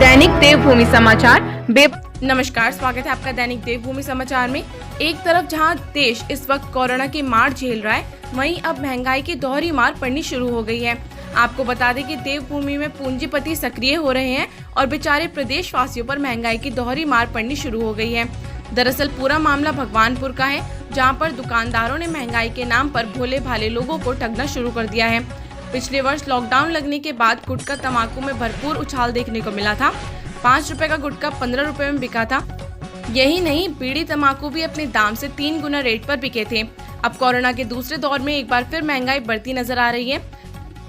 दैनिक देवभूमि समाचार नमस्कार, स्वागत है आपका दैनिक देवभूमि समाचार में। एक तरफ जहां देश इस वक्त कोरोना की मार झेल रहा है, वहीं अब महंगाई की दोहरी मार पड़नी शुरू हो गई है। आपको बता दें कि देवभूमि में पूंजीपति सक्रिय हो रहे हैं और बेचारे प्रदेश वासियों पर महंगाई की दोहरी मार पड़नी शुरू हो गई है। दरअसल पूरा मामला भगवानपुर का है, जहाँ पर दुकानदारों ने महंगाई के नाम पर भोले भाले लोगों को ठगना शुरू कर दिया है। पिछले वर्ष लॉकडाउन लगने के बाद गुटखा तंबाकू में भरपूर उछाल देखने को मिला था। 5 रुपए का गुटखा 15 रुपए में बिका था। यही नहीं, बीड़ी तंबाकू भी अपने दाम से 3 गुना रेट पर बिके थे। अब कोरोना के दूसरे दौर में एक बार फिर महंगाई बढ़ती नजर आ रही है।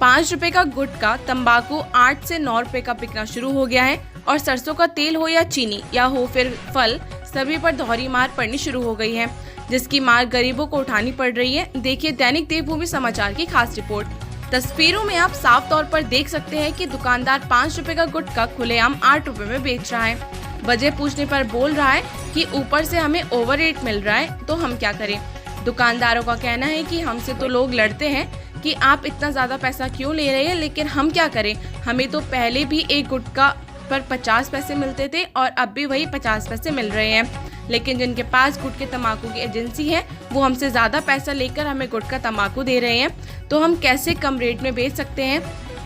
5 रुपए का गुटखा तंबाकू 8 से 9 रुपए का बिकना शुरू हो गया है और सरसों का तेल हो या चीनी या हो फिर फल, सभी पर दोहरी मार पड़नी शुरू हो गई है, जिसकी मार गरीबों को उठानी पड़ रही है। देखिए दैनिक देवभूमि समाचार की खास रिपोर्ट। तस्वीरों में आप साफ तौर पर देख सकते हैं कि दुकानदार 5 रुपए का गुटखा खुलेआम 8 रुपए में बेच रहा है। वजह पूछने पर बोल रहा है कि ऊपर से हमें ओवर रेट मिल रहा है, तो हम क्या करें। दुकानदारों का कहना है कि हमसे तो लोग लड़ते हैं कि आप इतना ज्यादा पैसा क्यों ले रहे हैं, लेकिन हम क्या करें, हमें तो पहले भी एक गुटखा पर 50 पैसे मिलते थे और अब भी वही 50 पैसे मिल रहे हैं। लेकिन जिनके पास गुटखे तंबाकू की एजेंसी है, वो हमसे ज़्यादा पैसा लेकर हमें गुटखा तंबाकू दे रहे हैं, तो हम कैसे कम रेट में बेच सकते हैं।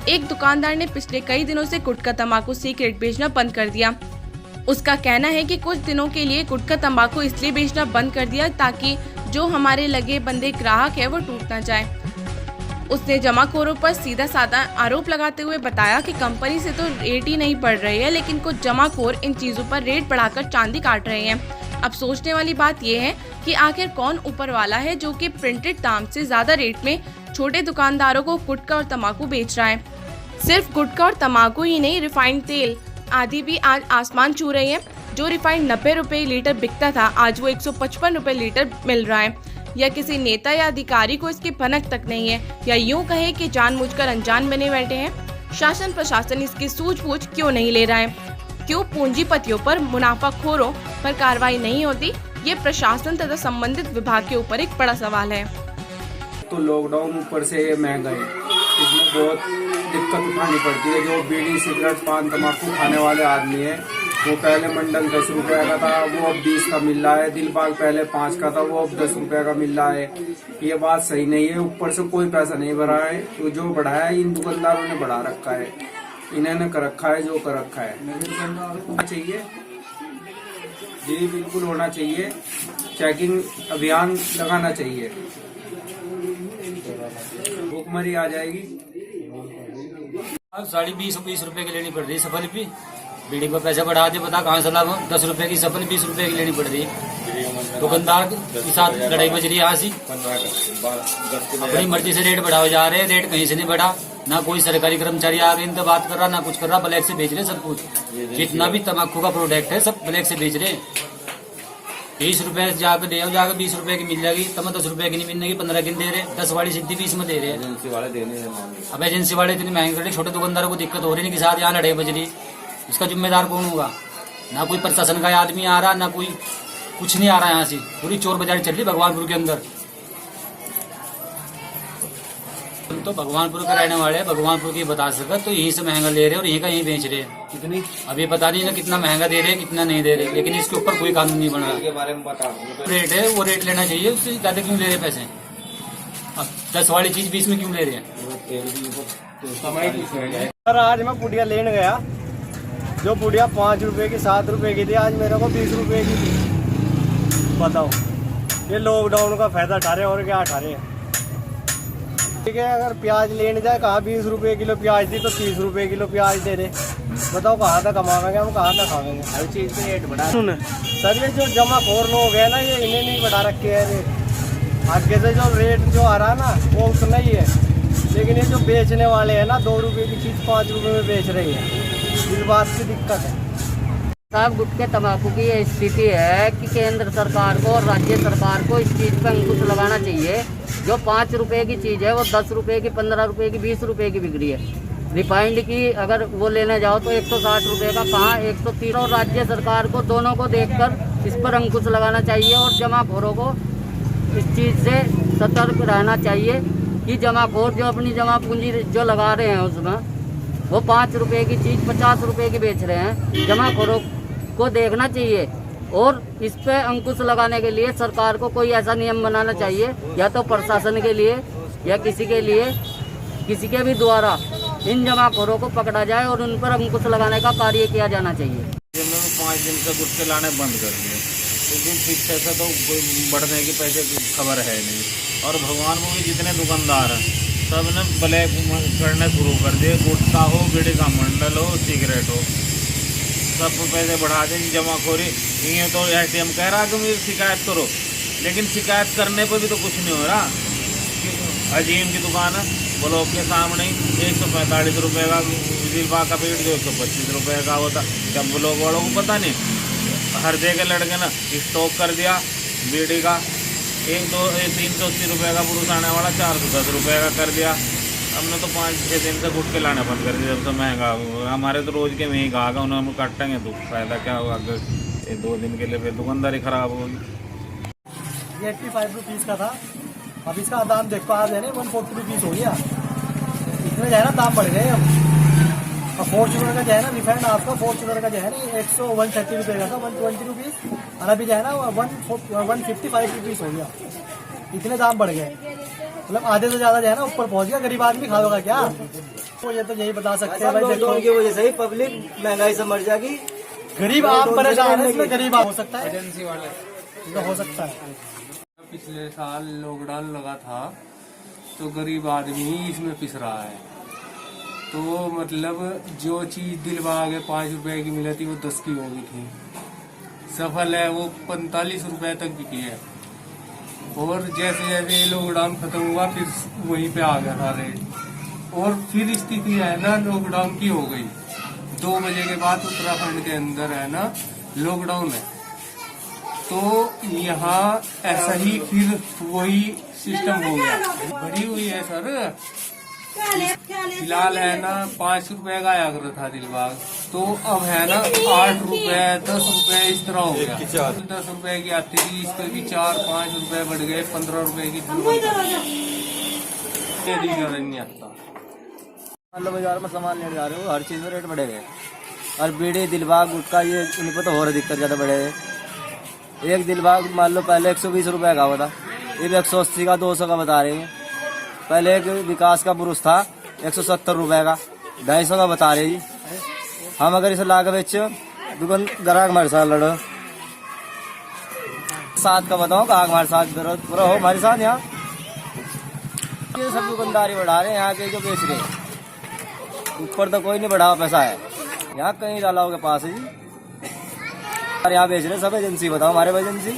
एक दुकानदार ने पिछले कई दिनों से गुटखा तंबाकू सीक्रेट बेचना बंद कर दिया। उसका कहना है कि कुछ दिनों के लिए गुटखा तंबाकू इसलिए बेचना बंद कर दिया ताकि जो हमारे लगे बंदे ग्राहक है वो टूट ना जाए। उसने जमाखोरों पर सीधा साधा आरोप लगाते हुए बताया कि कंपनी से तो रेट ही नहीं बढ़ रही है, लेकिन कुछ जमाखोर इन चीज़ों पर रेट बढ़ाकर चांदी काट रहे हैं। अब सोचने वाली बात यह है कि आखिर कौन ऊपर वाला है जो कि प्रिंटेड दाम से ज्यादा रेट में छोटे दुकानदारों को गुटखा और तंबाकू बेच रहा है। सिर्फ गुटखा और तंबाकू ही नहीं, रिफाइंड तेल आदि भी आज आसमान छू रही है। जो रिफाइंड 90 रुपए लीटर बिकता था, आज वो 155 रुपए लीटर मिल रहा है। या किसी नेता या अधिकारी को इसकी भनक तक नहीं है, या यूं कहे कि जानबूझकर अनजान बने बैठे हैं। शासन प्रशासन इसकी सूझबूझ क्यों नहीं ले रहा है? क्यों पूंजीपतियों पर, मुनाफाखोरों पर कार्रवाई नहीं होती? ये प्रशासन तथा संबंधित विभाग के ऊपर एक बड़ा सवाल है। तो लॉकडाउन ऊपर से महंगाई, इसमें बहुत दिक्कत उठानी पड़ती है। जो बीड़ी सिगरेट पान तम्बाकू खाने वाले आदमी है, वो पहले मंडल 10 रुपए का था, वो अब 20 का मिल रहा है। दिलबाग पहले 5 का था, वो अब 10 रुपए का मिल रहा है। ये बात सही नहीं है। ऊपर से कोई पैसा नहीं भरा है, तो जो बढ़ाया है इन दुकानदारों ने बढ़ा रखा है, इन्होंने कर रखा है जो कर रखा है। होना चाहिए जी, बिल्कुल होना चाहिए। चेकिंग अभियान लगाना चाहिए, भूखमरी आ जाएगी। अब साड़ी 20 रुपए की लेनी पड़ रही है सफल भी। बीड़ी पर पैसा बढ़ा दे, बता कहाँ से लाभ। 10 रुपए की सफल 20 रुपए की लेनी पड़ रही है। दुकानदार के साथ लड़ाई बज रही है। यहाँ से अपनी मर्जी से रेट बढ़ाए जा रहे हैं। रेट कहीं से नहीं बढ़ा, ना कोई सरकारी कर्मचारी आगे इनसे बात कर रहा, ना कुछ कर रहा। ब्लैक से बेच रहे सब कुछ। जितना भी तम्बाकू का प्रोडक्ट है सब ब्लैक से बेच रहे। 20 रुपए जाकर ले आओ, जाकर 20 रुपए की मिल जाएगी, तब 10 रुपए की नहीं मिलने की, 15 की दे रहे। 10 वाली सीधी 20 में दे रहे। अब एजेंसी वाले इतनी महंगी कर रहे, छोटे दुकानदारों को दिक्कत हो रही है कि साथ यहाँ लड़ाई बज रही। इसका जिम्मेदार कौन होगा? ना कोई प्रशासन का आदमी आ रहा, ना कोई कुछ नहीं आ रहा। यहाँ से पूरी चोर बाजारी चल रही भगवानपुर के अंदर। तो भगवानपुर के रहने वाले भगवानपुर की बता सकते, तो यहीं से महंगा ले रहे और यहीं का यहीं बेच रहे हैं। कितनी अभी पता नहीं ना कितना महंगा दे रहे हैं, कितना नहीं दे रहे, लेकिन इसके ऊपर कोई कानून नहीं बना। के बारे में बता, रेट है वो रेट लेना चाहिए, उससे ज्यादा क्यों ले रहे पैसे? अब 10 वाली चीज 20 में क्यों ले रहे हैं? सर आज मैं पुड़िया लेने गया, जो पुड़िया 5 रुपए की 7 रुपए की थी, आज मेरे को 20 रुपए की थी। बताओ, ये लॉकडाउन का फायदा उठा रहे और क्या उठा रहे हैं। ठीक है, अगर प्याज लेने जाए, कहाँ 20 रुपए किलो प्याज थी तो 30 रुपए किलो प्याज दे रहे। बताओ कहाँ तक कमाएंगे हम, कहाँ तक खाएंगे। हर चीज पे रेट बढ़ा। सुन सर, ये जो जमाखोर लोग है ना, ये इन्हें नहीं बढ़ा रखे है रेट। आगे से जो रेट जो आ रहा है ना, वो उतना ही है, लेकिन ये जो बेचने वाले हैं ना, 2 रुपए की चीज 5 रुपए में बेच रही है। इस बात की दिक्कत है साहब। गुटखे तंबाकू की ये स्थिति है कि केंद्र सरकार को और राज्य सरकार को इस चीज़ पर अंकुश लगाना चाहिए। जो 5 रुपए की चीज़ है वो 10 रुपए की, 15 रुपए की, 20 रुपए की बिक रही है। रिफाइंड की अगर वो लेने जाओ तो 160 रुपए का, कहाँ 130। और राज्य सरकार को दोनों को देखकर इस पर अंकुश लगाना चाहिए और जमाखोरों को इस चीज़ से सतर्क रहना चाहिए कि जमाखोर जो अपनी जमा पूंजी जो लगा रहे हैं उसमें वो 5 रुपए की चीज 50 रुपए की बेच रहे हैं। जमाखोरों को देखना चाहिए और इस पे अंकुश लगाने के लिए सरकार को कोई ऐसा नियम बनाना चाहिए, या तो प्रशासन के लिए या किसी के भी द्वारा इन जमाखोरों को पकड़ा जाए और उन पर अंकुश लगाने का कार्य किया जाना चाहिए। 5 दिन से गुटखे लाने बंद कर दिए, लेकिन फिक्स ऐसा तो कोई बढ़ने की पैसे की खबर है नहीं। और भगवान को भी जितने दुकानदार हैं सब ने ब्लैक करना शुरू कर दिए। गुटखा हो, बीड़ी का मंडल हो, सिगरेट हो, सब पैसे बढ़ा दें। जमाखोरी ये तो ATM कह रहा कि मुझे शिकायत करो, लेकिन शिकायत करने पर भी तो कुछ नहीं हो रहा। अजीम की दुकान है, ब्लॉक के सामने 145 रुपये का दिलबाग का पेट, जो 125 रुपये का होता। जब ब्लॉक वालों को पता नहीं, हर जगह लड़के ना स्टॉक कर दिया बीड़ी का। 380 रुपये का पुरुष आने वाला 410 रुपये का कर दिया। हमने तो 5-6 दिन से गुटखे लाने बंद कर दिया, जब से महंगा। हमारे तो रोज के महंगा आगा, उन्हें हम काटेंगे तो फायदा क्या होगा? 2 दिन के लिए फिर दुकानदारी खराब होगी। ये 85 रुपीज़ का था, अब इसका दाम देखो आज है ना 140 रुपीज़ हो गया। इसमें जो है ना दाम बढ़ गए अब। और फॉर्चूनर का जो है ना रिफाइंड आपका फॉर्चूनर का जो है ना 130 रुपये का था, 120 रुपीज़, और अभी जो है ना 155 रुपीज़ हो गया। इतने दाम बढ़ गए, मतलब आधे से ज्यादा जो है ना ऊपर पहुंच गया। गरीब आदमी खाएगा क्या? तो ये तो यही बता सकते हैं भाई। लॉकडाउन की वजह से ही पब्लिक महंगाई से मर जाएगी। गरीब आप परेशान है, इसमें गरीब हो सकता है, एजेंसी वाले हो सकता है। पिछले साल लॉकडाउन लगा था तो गरीब आदमी ही इसमें पिस रहा है। तो मतलब जो चीज दिलबाग 5 रुपए की मिली थी वो 10 की हो गई थी। सफल है वो 45 रुपए तक बिकी है। और जैसे जैसे लॉकडाउन खत्म हुआ फिर वहीं पे आ गया था रेट। और फिर स्थिति है ना लॉकडाउन की हो गई। 2 बजे के बाद उत्तराखंड के अंदर है ना लॉकडाउन है। तो यहाँ ऐसा ही फिर वही सिस्टम हो गया। बढ़ी हुई है सर। फिलहाल है ना 5 रुपए का आया करता था दिलबाग, तो अब है ना 8 रुपए 10 रुपए इस तरह हो गया। 10 रुपए की आती थी, इस पर भी 4-5 रुपए बढ़ गए, 15 रुपए की नहीं आता। मान लो बाजार में सामान लेने जा रहे हो, हर चीज में रेट बढ़े गए। और बीड़ी दिलबाग गुटखा ये इन पर तो और दिक्कत ज्यादा बढ़े गए। एक दिलबाग मान लो पहले 120 रुपए का होता, ये भी 180 का 200 का बता रहे हैं। पहले एक विकास का पुरुष था 170 रुपए का, 250 का बता रहे जी। हम अगर इसे लाकर बेचो दुकान ग्राहक हमारे साथ लड़ो, 7 का बताओ ग्राहक हमारे साथ रहो हमारे साथ। यहाँ ये सब दुकानदारी बढ़ा रहे हैं यहाँ के जो बेच रहे हैं। ऊपर तो कोई नहीं बढ़ा पैसा है, यहाँ कहीं डाला के पास है जी। यहाँ बेच रहे सब एजेंसी, बताओ हमारे एजेंसी।